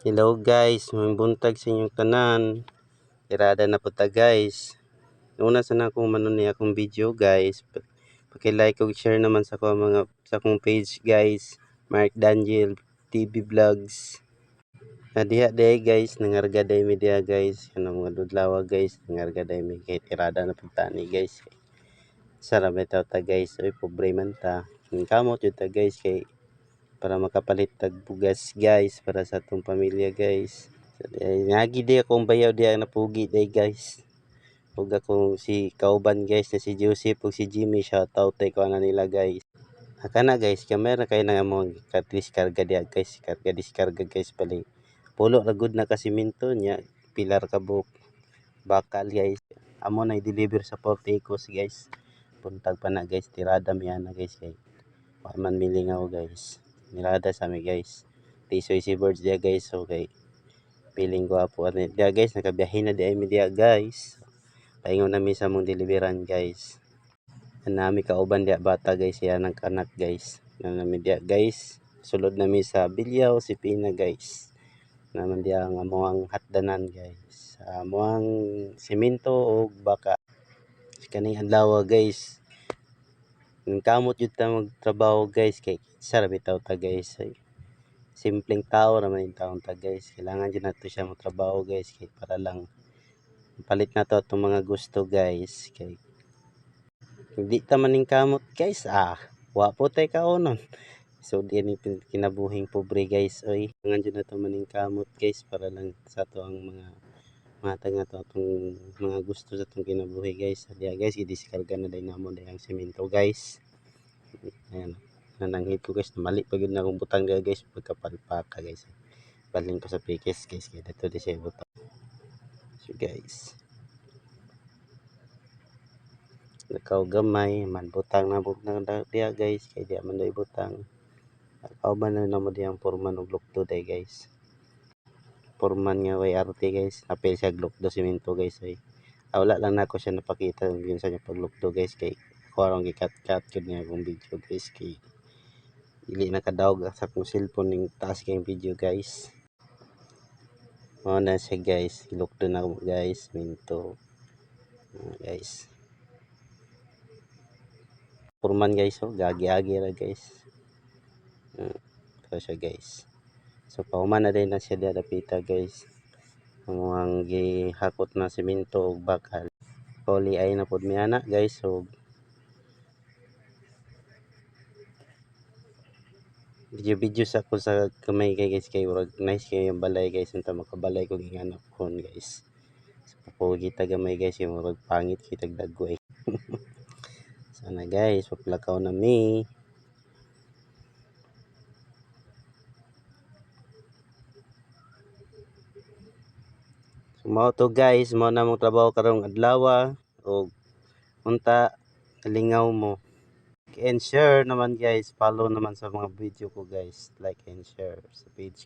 Hello guys, may buntag sa inyong tanan. Irada na po ta guys. Una sana akong manon ni akong video guys. Paki-like ug share naman sa akong page guys. Mark Daniel TV Vlogs. Diha day guys, nangarga day mi diha guys. Kanang mga dudlawa guys, nangarga day mi kay irada na po ta ni guys. Sarap bitaw ta guys. Oy pobre man ta. Kamot yun ta guys kay para makapalit tag bugas guys para sa atong pamilya guys. Nagi di akong bayaw di na pugi day guys. Ug akong si kauban guys na si Joseph ug si Jimmy, shout out ko na nila guys. Kana guys, kamera kay na mo diskarga diya guys, diskarga guys pali. Pulo ra gud na ka semento nya, pilar ka buk bakal guys. Amo na i-deliver sa Port Ecos guys. Puntag pa na guys, tirada mi ana guys kay wa man milingaw guys. Nirada sa mi guys. Tisoy si birds dia guys, okay. Piling ko apo ani dia guys, nakabiyahe na di ay mi dia guys. Paingon na mi sa mong deliveran guys. Nami kauban dia bata guys, siya nang kanak guys. Nami dia guys. Sulod na mi sa Bilyaw, si Pina guys. Naman dia ang amuang hatdanan guys. Amuang simento o baka. Kaning adlaw guys. Kamot jud ta magtrabaho guys kay sarap bitaw ta guys. Simpleng tao naman yung taon ta guys. Kailangan din nato siya magtrabaho guys kay para lang palit na to itong mga gusto guys. Kay hindi ta maning kamot guys. Wa po tay kaonon. So di ni kinabuhing pobre guys. Oy, kailangan din nato maning kamot guys para lang sa to ang mga matag na to itong mga gusto sa itong kinabuhi guys. Diya guys, i-discarga na din namo ang semento guys. Ayan. Nananghit ko guys, mali pag yun na akong butang dia guys, pagkapalpaka guys. Baling ko sa pikis guys, kaya dito di siya butang. So guys, nakaw gamay, man butang na dia guys, kaya di man daw butang. Nakaw ba na naman diyang porman og lukto day guys. Porman nga way arte guys, napil siya glukdo simento guys ay. Wala lang na ako siya napakita yun sa niya paglukdo guys, kay ako arong gikat-kat yun niya akong video guys, kay dili nakadawg sa akong cellphone ning taas kayong video guys. Mao na siya guys, ilukdo na ako guys, minto. Guys. Purman guys, oh, gagi-agi ra guys. Ito siya guys. So pauman na din na siya dapita guys. Ang gihakot na semento ug bakal. Koli ay na pud mi ana guys. So video sa ako sa kamay kay guys, kay nice kay yung balay guys, unta makabalay ko gihanap kon guys. So pugi ta gamay guys, yung murag pangit kitag dagway. Sana guys, paplakaw na mi. So mao to guys, mao na mong trabaho karong adlaw og unta lingaw mo. And share naman guys, follow naman sa mga video ko guys, like and share sa page ko.